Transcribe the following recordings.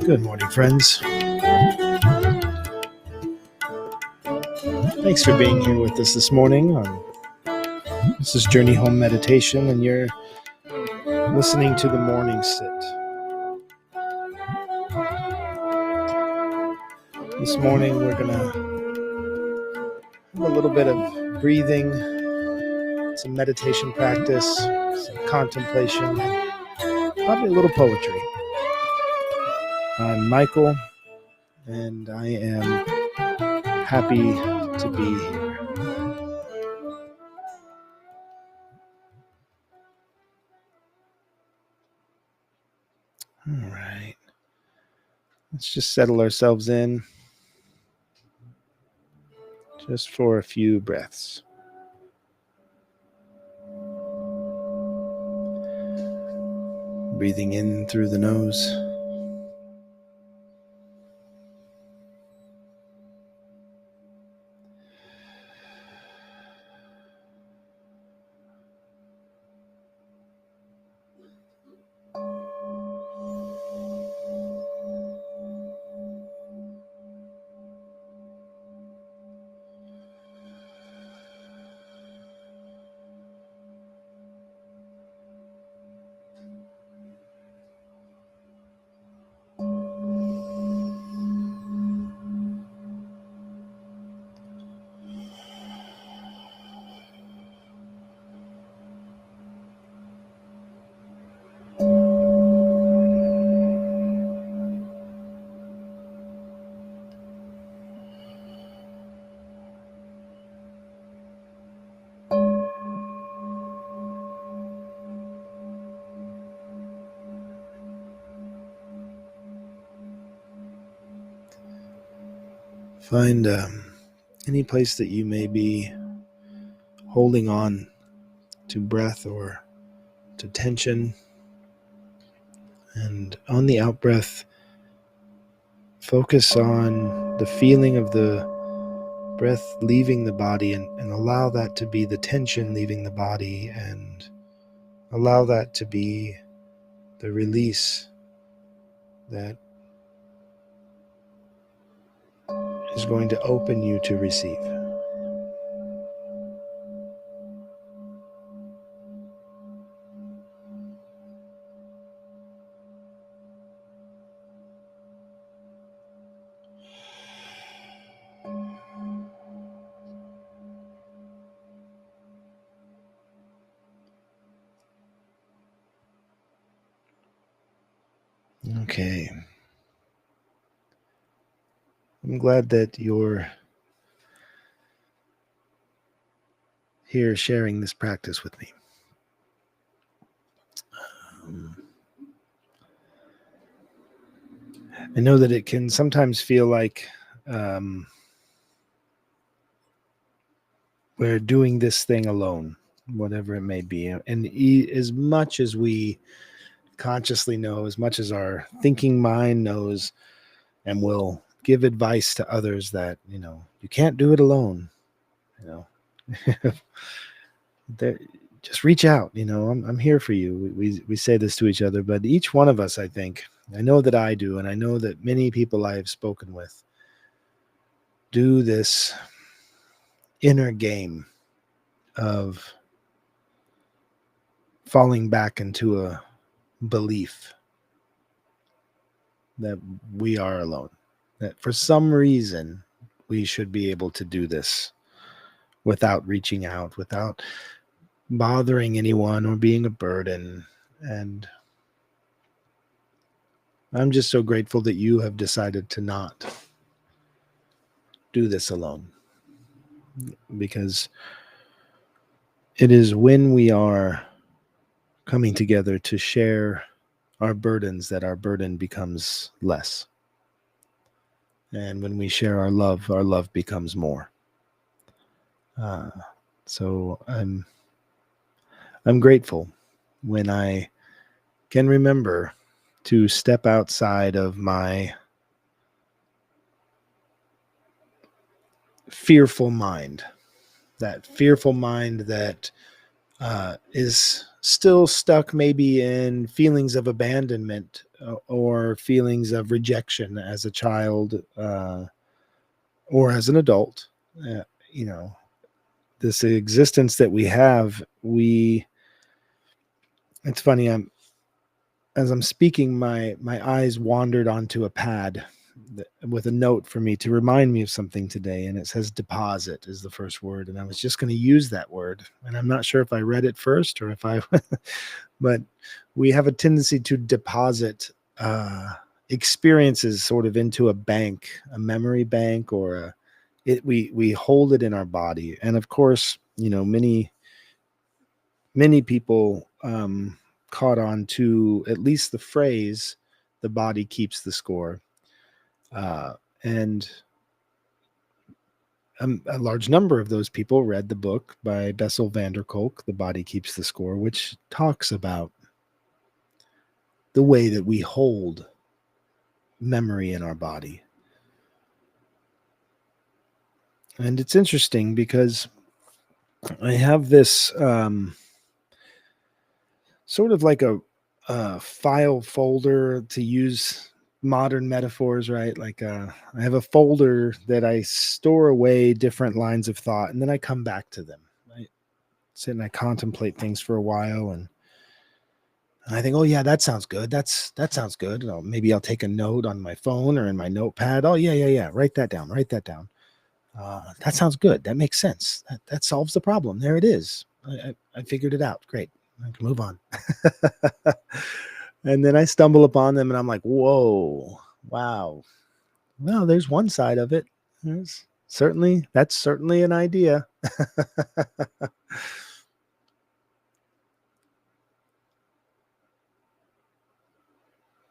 Good morning, friends. Thanks for being here with us this morning. This is Journey Home Meditation, and you're listening to the Morning Sit. This morning, we're going to have a little bit of breathing, some meditation practice, some contemplation, and probably a little poetry. I'm Michael, and I am happy to be here. All right. Let's just settle ourselves in just for a few breaths. Breathing in through the nose. Find any place that you may be holding on to breath or to tension. And on the out breath, focus on the feeling of the breath leaving the body and allow that to be the tension leaving the body, and allow that to be the release that is going to open you to receive. Okay. I'm glad that you're here sharing this practice with me. I know that it can sometimes feel like we're doing this thing alone, whatever it may be. And as much as we consciously know, as much as our thinking mind knows and will give advice to others that, you can't do it alone, just reach out, I'm here for you. We say this to each other, but each one of us, I know that I do, and I know that many people I have spoken with do this inner game of falling back into a belief that we are alone, that for some reason we should be able to do this without reaching out, without bothering anyone or being a burden. And I'm just so grateful that you have decided to not do this alone, because it is when we are coming together to share our burdens that our burden becomes less. And when we share our love becomes more. So I'm grateful when I can remember to step outside of my fearful mind, that fearful mind that is still stuck maybe in feelings of abandonment or feelings of rejection as a child or as an adult. Uh, you know, this existence that we have, it's funny. As I'm speaking, my eyes wandered onto a pad with a note for me to remind me of something today, and it says deposit is the first word, and I was just going to use that word, and I'm not sure if I read it first or if I, but we have a tendency to deposit experiences sort of into a bank, a memory bank, or we hold it in our body, and of course, many people caught on to at least the phrase "the body keeps the score," uh, and a large number of those people read the book by Bessel van der Kolk, "The Body Keeps the Score," which talks about the way that we hold memory in our body. And it's interesting because I have this sort of like a file folder, to use modern metaphors, right? Like I have a folder that I store away different lines of thought, and then I come back to them. I sit and I contemplate things for a while, and I think, oh yeah, that sounds good. That sounds good. Maybe I'll take a note on my phone or in my notepad. Oh yeah, yeah, yeah. Write that down. Write that down. That sounds good. That makes sense. That solves the problem. There it is. I figured it out. Great. I can move on. And then I stumble upon them and I'm like, whoa, wow. Well, there's one side of it. That's certainly an idea.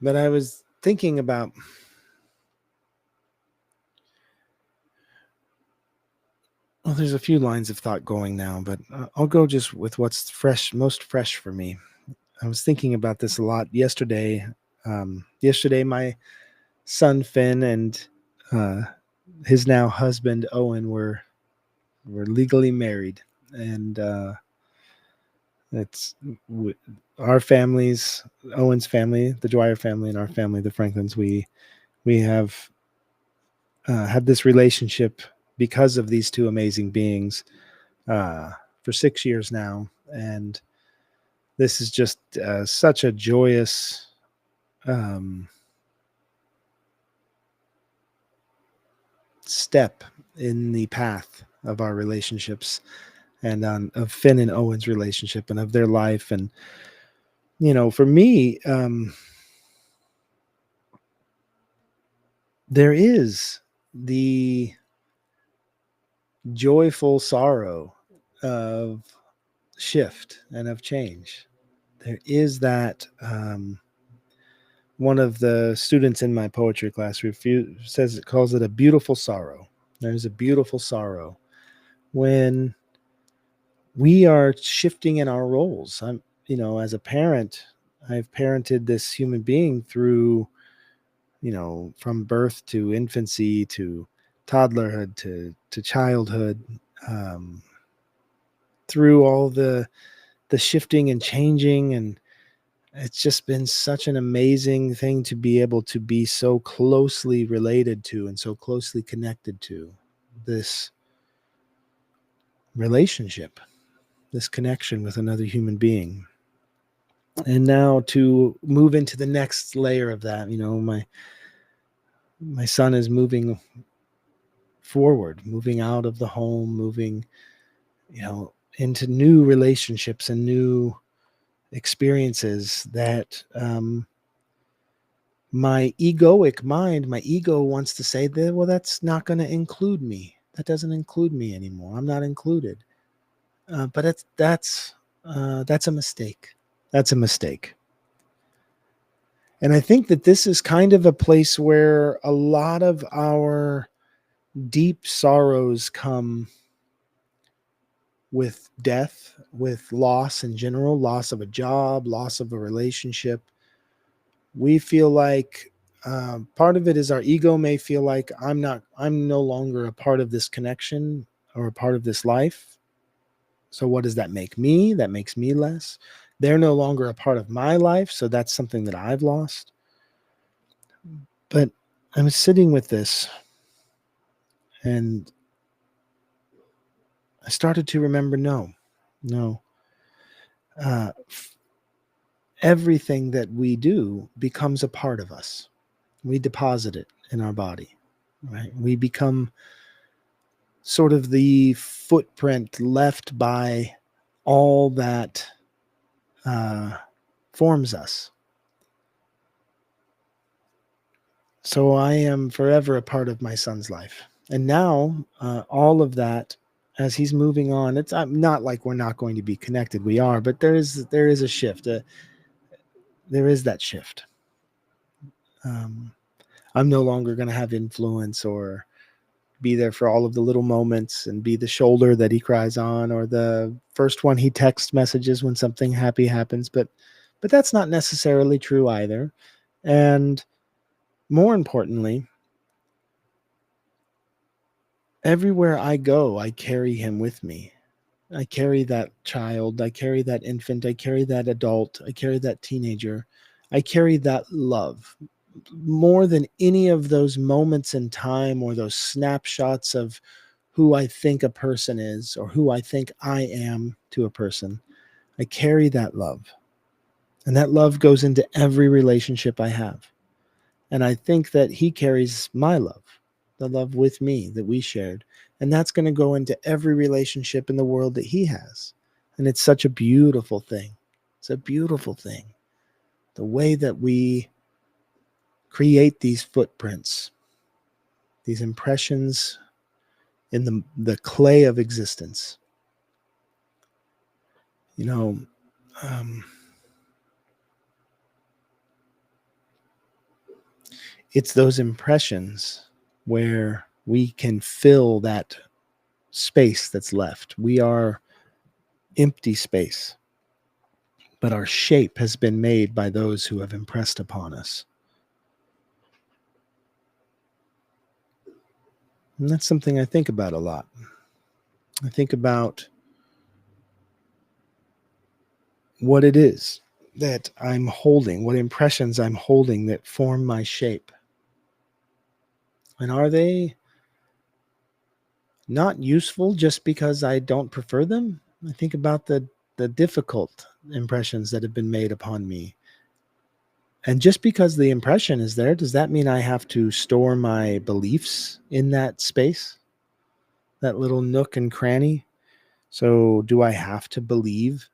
But I was thinking about, well, there's a few lines of thought going now, but I'll go just with what's most fresh for me. I was thinking about this a lot yesterday. Yesterday, my son Finn and uh, his now husband Owen were legally married, and it's our families, Owen's family, the Dwyer family, and our family, the Franklins. We have had this relationship because of these two amazing beings uh, for 6 years now, and this is just such a joyous um, step in the path of our relationships and of Finn and Owen's relationship and of their life. And, for me, there is the joyful sorrow of shift and of change. There is that. One of the students in my poetry class calls it a beautiful sorrow. There's a beautiful sorrow when we are shifting in our roles. As a parent, I've parented this human being through, from birth to infancy to toddlerhood to childhood, um, through all the shifting and changing, and it's just been such an amazing thing to be able to be so closely related to and so closely connected to this relationship, this connection with another human being. And now to move into the next layer of that, my son is moving forward, moving out of the home, moving, into new relationships and new experiences that my egoic mind, my ego wants to say that, well, that's not going to include me. That doesn't include me anymore. I'm not included. But that's a mistake. That's a mistake. And I think that this is kind of a place where a lot of our deep sorrows come with death, with loss in general, loss of a job, loss of a relationship. We feel like part of it is our ego may feel like I'm no longer a part of this connection or a part of this life. So what does that make me? That makes me less. They're no longer a part of my life, so that's something that I've lost. But I was sitting with this and I started to remember no. Uh, Everything that we do becomes a part of us. We deposit it in our body, right? We become sort of the footprint left by all that uh, forms us. So I am forever a part of my son's life. And now, all of that, as he's moving on, it's not like we're not going to be connected. We are, but there is a shift. There is that shift. Um, I'm no longer going to have influence or be there for all of the little moments and be the shoulder that he cries on or the first one he text messages when something happy happens. But that's not necessarily true either. And more importantly, everywhere I go, I carry him with me. I carry that child, I carry that infant, I carry that adult, I carry that teenager, I carry that love. More than any of those moments in time or those snapshots of who I think a person is or who I think I am to a person, I carry that love. And that love goes into every relationship I have. And I think that he carries my love, the love with me that we shared. And that's going to go into every relationship in the world that he has. And it's such a beautiful thing. It's a beautiful thing. The way that we create these footprints, these impressions in the clay of existence. You know, um, it's those impressions where we can fill that space that's left. We are empty space, but our shape has been made by those who have impressed upon us. And that's something I think about a lot. I think about what it is that I'm holding, what impressions I'm holding that form my shape. And are they not useful just because I don't prefer them? I think about the difficult impressions that have been made upon me. And just because the impression is there, does that mean I have to store my beliefs in that space, that little nook and cranny? So, do I have to believe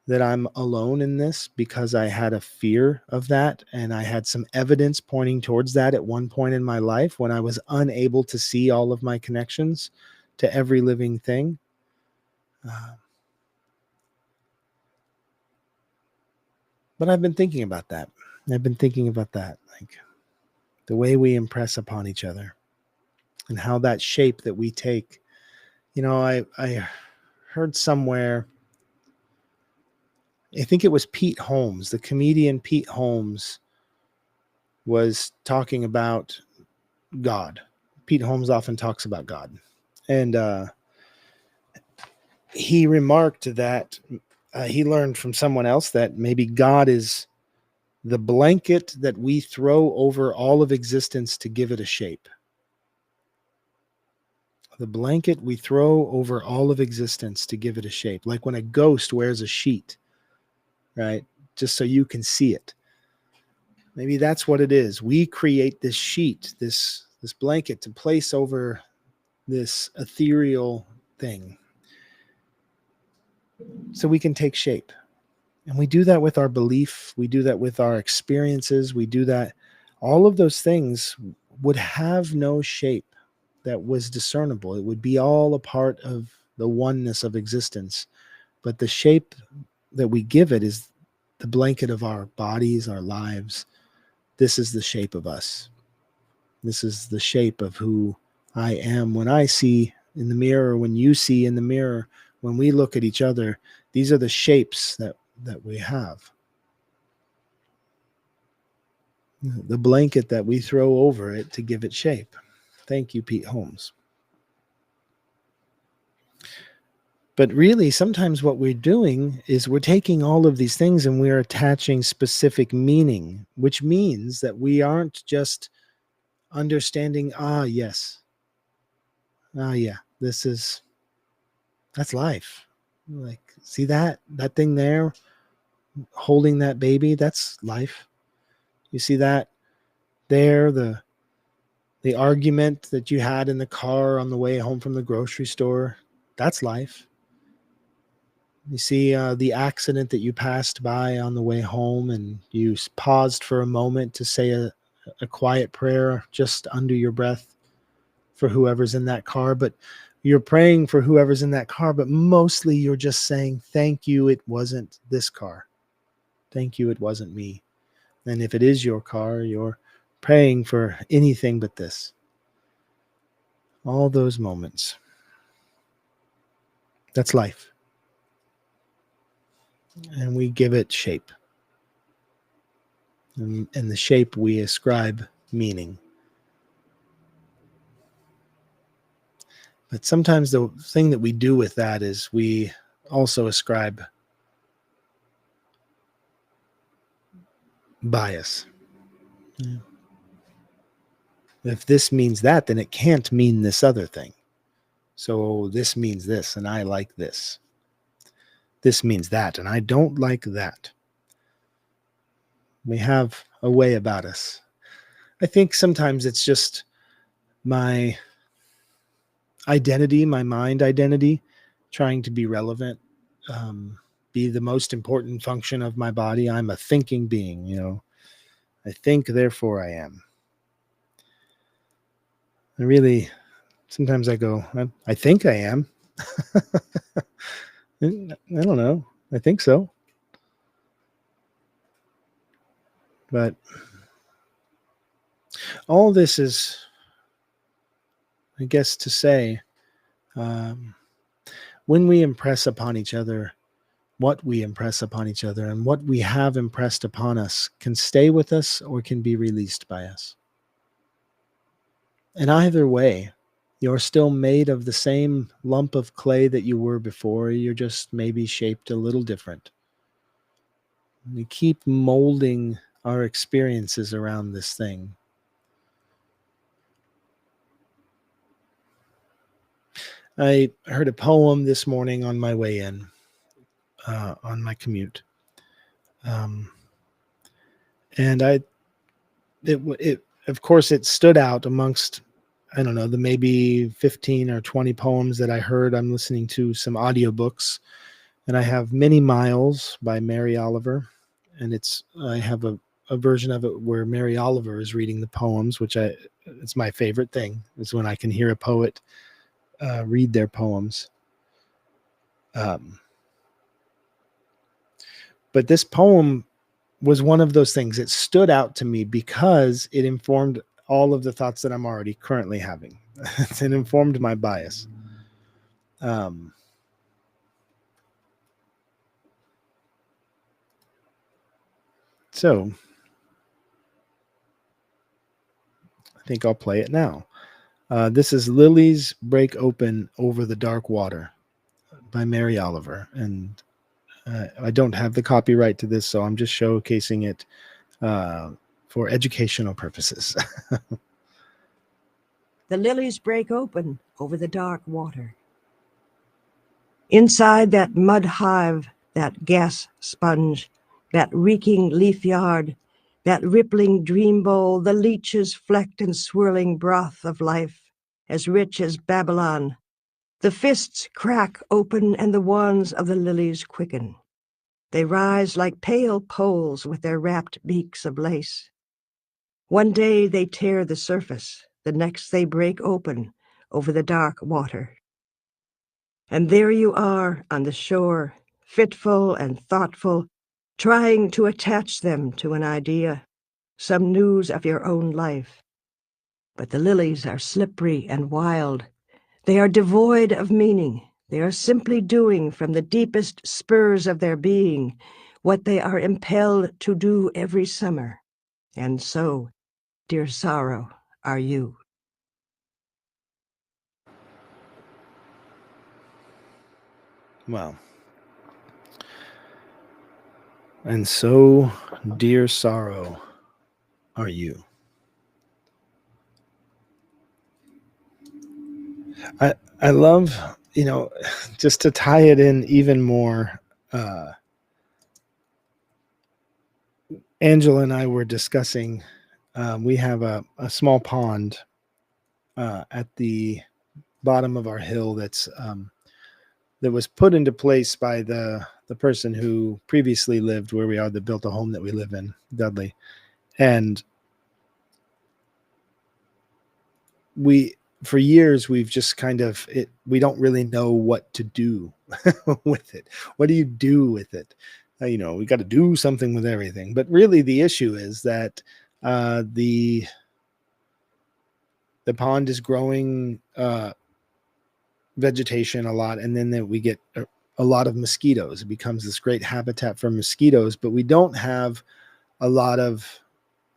that I'm alone in this because I had a fear of that and I had some evidence pointing towards that at one point in my life when I was unable to see all of my connections to every living thing? Uh, but I've been thinking about that. I've been thinking about that, like the way we impress upon each other and how that shape that we take. I heard somewhere, I think it was Pete Holmes, the comedian Pete Holmes was talking about God. Pete Holmes often talks about God. And he remarked that he learned from someone else that maybe God is the blanket that we throw over all of existence to give it a shape. The blanket we throw over all of existence to give it a shape. Like when a ghost wears a sheet, right? Just so you can see it. Maybe that's what it is. We create this sheet, this blanket to place over this ethereal thing so we can take shape. And we do that with our belief, we do that with our experiences, we do that. All of those things would have no shape that was discernible. It would be all a part of the oneness of existence. But the shape that we give it is the blanket of our bodies, our lives. This is the shape of us. This is the shape of who I am. When I see in the mirror, when you see in the mirror, when we look at each other, these are the shapes that we have. The blanket that we throw over it to give it shape. Thank you, Pete Holmes. But really, sometimes what we're doing is we're taking all of these things and we're attaching specific meaning, which means that we aren't just understanding, yes, yeah, that's life. Like, see that thing there holding that baby, that's life. You see that there, the argument that you had in the car on the way home from the grocery store, that's life. You see the accident that you passed by on the way home and you paused for a moment to say a quiet prayer just under your breath for whoever's in that car. But you're praying for whoever's in that car, but mostly you're just saying, thank you, it wasn't this car. Thank you, it wasn't me. And if it is your car, you're praying for anything but this. All those moments. That's life. And we give it shape. And the shape we ascribe meaning. But sometimes the thing that we do with that is we also ascribe bias. Yeah. If this means that, then it can't mean this other thing. So this means this, and I like this. This means that, and I don't like that. We have a way about us. I think sometimes it's just my identity, my mind identity, trying to be relevant, be the most important function of my body. I'm a thinking being, I think, therefore I am. I really, sometimes I go, I think I am. I don't know. I think so. But all this is, I guess, to say, when we impress upon each other what we impress upon each other and what we have impressed upon us can stay with us or can be released by us. And either way, you're still made of the same lump of clay that you were before. You're just maybe shaped a little different. We keep molding our experiences around this thing. I heard a poem this morning on my way in, on my commute. And it of course it stood out amongst, I don't know, the maybe 15 or 20 poems that I heard. I'm listening to some audiobooks, and I have Many Miles by Mary Oliver, and I have a version of it where Mary Oliver is reading the poems, which it's my favorite thing, is when I can hear a poet read their poems. But this poem was one of those things. It stood out to me because it informed all of the thoughts that I'm already currently having. It informed my bias. So I think I'll play it now. This is Lilies Break Open Over the Dark Water by Mary Oliver. And I don't have the copyright to this, so I'm just showcasing it for educational purposes. The lilies break open over the dark water. Inside that mud hive, that gas sponge, that reeking leaf yard, that rippling dream bowl, the leeches flecked and swirling broth of life, as rich as Babylon. The fists crack open and the wands of the lilies quicken. They rise like pale poles with their wrapped beaks of lace. One day they tear the surface, the next they break open over the dark water. And there you are on the shore, fitful and thoughtful, trying to attach them to an idea, some news of your own life. But the lilies are slippery and wild. They are devoid of meaning. They are simply doing from the deepest spurs of their being what they are impelled to do every summer. And so, dear sorrow, are you. Well, and so, dear sorrow, are you. I I love, you know, just to tie it in even more. Uh, Angela and I were discussing. We have a small pond at the bottom of our hill that was put into place by the person who previously lived where we are, that built a home that we live in, Dudley. And we for years we've just kind of we don't really know what to do with it. What do you do with it? We got to do something with everything, but really the issue is that the pond is growing vegetation a lot, and then we get a lot of mosquitoes. It becomes this great habitat for mosquitoes, but we don't have a lot of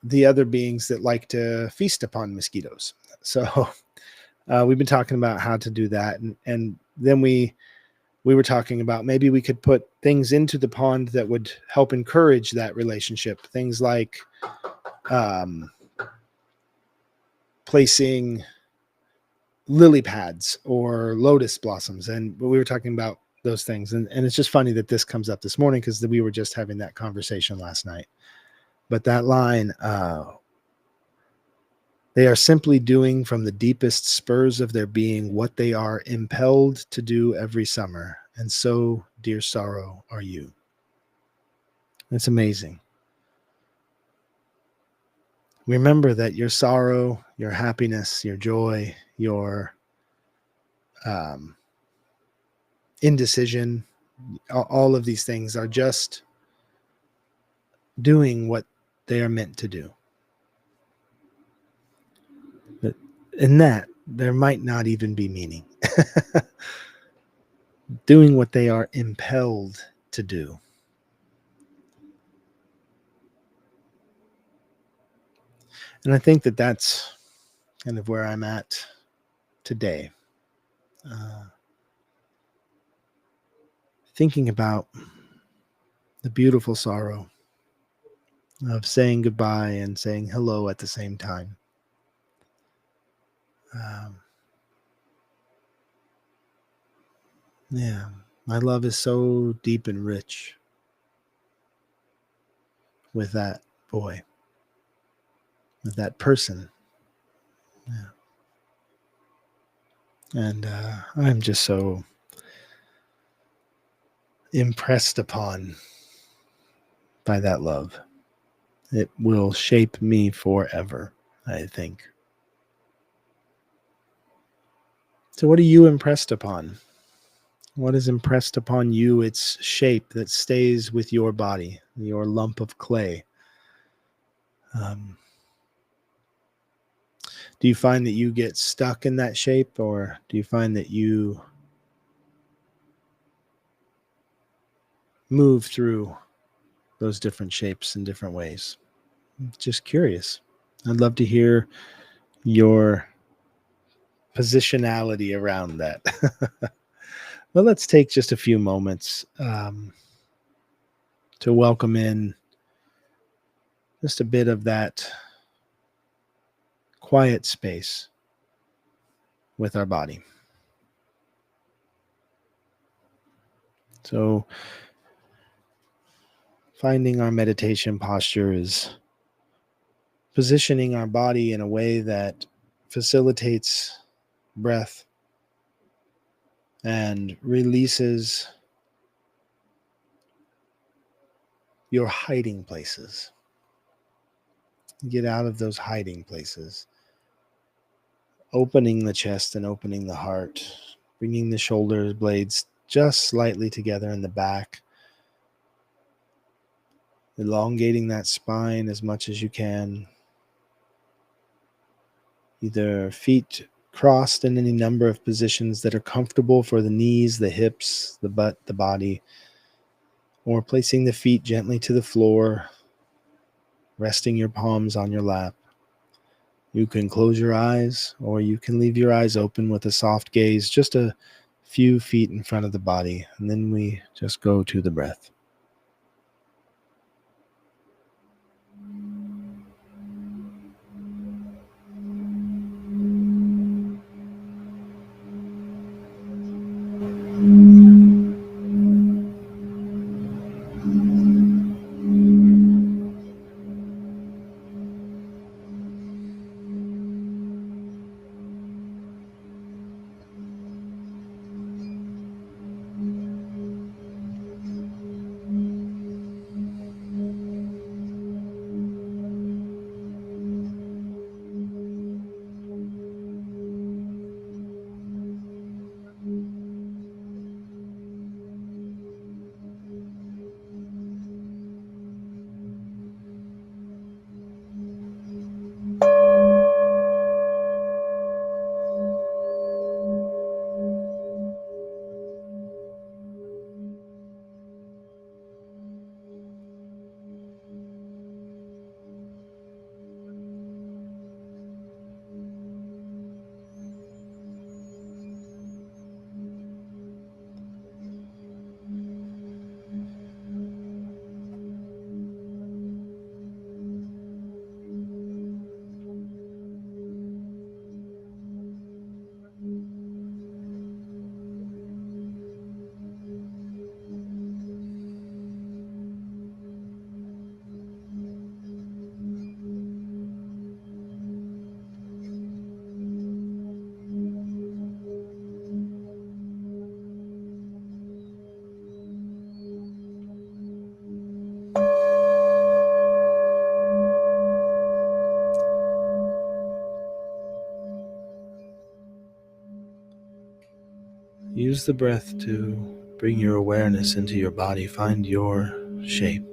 the other beings that like to feast upon mosquitoes. So we've been talking about how to do that, and then we were talking about maybe we could put things into the pond that would help encourage that relationship. Things like um, placing lily pads or lotus blossoms, and we were talking about those things. And it's just funny that this comes up this morning because we were just having that conversation last night. But that line, they are simply doing from the deepest spurs of their being what they are impelled to do every summer. And so, dear sorrow, are you. It's amazing. Remember that your sorrow, your happiness, your joy, your um, indecision, all of these things are just doing what they are meant to do. But in that, there might not even be meaning. Doing what they are impelled to do. And I think that that's kind of where I'm at today. Uh, Thinking about the beautiful sorrow of saying goodbye and saying hello at the same time. Um, yeah, my love is so deep and rich with that boy, with that person. Yeah. And I'm just so impressed upon by that love. It will shape me forever, I think. So, what are you impressed upon? What is impressed upon you? Its shape that stays with your body, your lump of clay. Um, do you find that you get stuck in that shape, or do you find that you move through those different shapes in different ways? I'm just curious. I'd love to hear your positionality around that. Well, let's take just a few moments to welcome in just a bit of that quiet space with our body. So, finding our meditation posture is positioning our body in a way that facilitates breath and releases your hiding places. Get out of those hiding places. Opening the chest and opening the heart, bringing the shoulder blades just slightly together in the back, elongating that spine as much as you can. Either feet crossed in any number of positions that are comfortable for the knees, the hips, the butt, the body, or placing the feet gently to the floor, resting your palms on your lap. You can close your eyes, or you can leave your eyes open with a soft gaze, just a few feet in front of the body, and then we just go to the breath. Use the breath to bring your awareness into your body. Find your shape.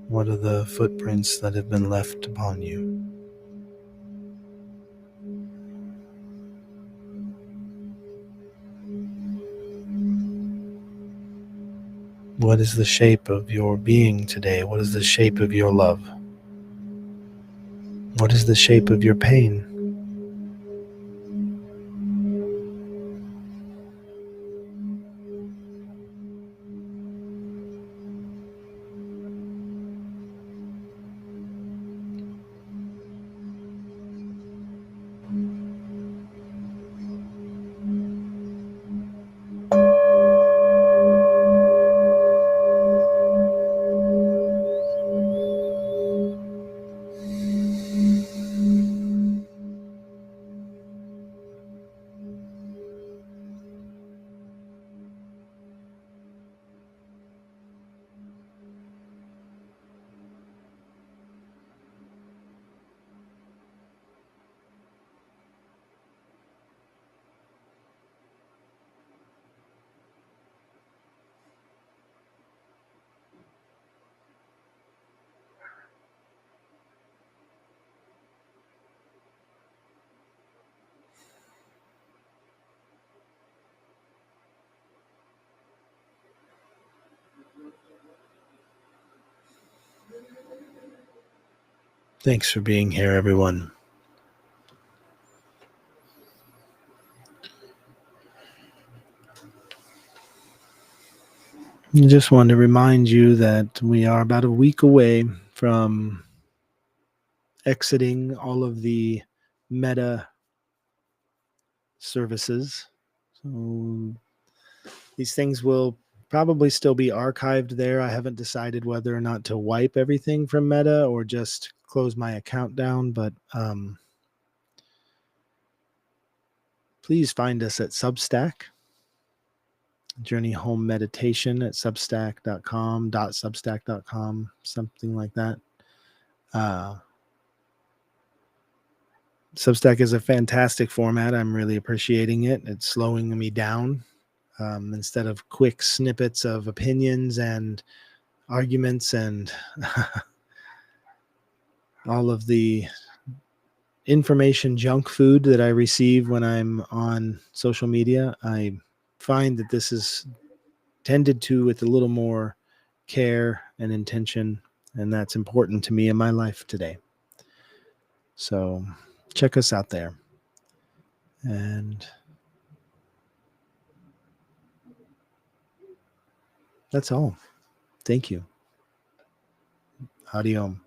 What are the footprints that have been left upon you? What is the shape of your being today? What is the shape of your love? What is the shape of your pain? Thanks for being here, everyone. I just want to remind you that we are about a week away from exiting all of the meta services. So these things will probably still be archived there. I haven't decided whether or not to wipe everything from Meta or just close my account down, but please find us at Substack, Journey Home Meditation at substack.com, something like that. Substack is a fantastic format. I'm really appreciating it. It's slowing me down. Instead of quick snippets of opinions and arguments and all of the information junk food that I receive when I'm on social media, I find that this is tended to with a little more care and intention, and that's important to me in my life today. So check us out there. And That's all. Thank you. Adiom.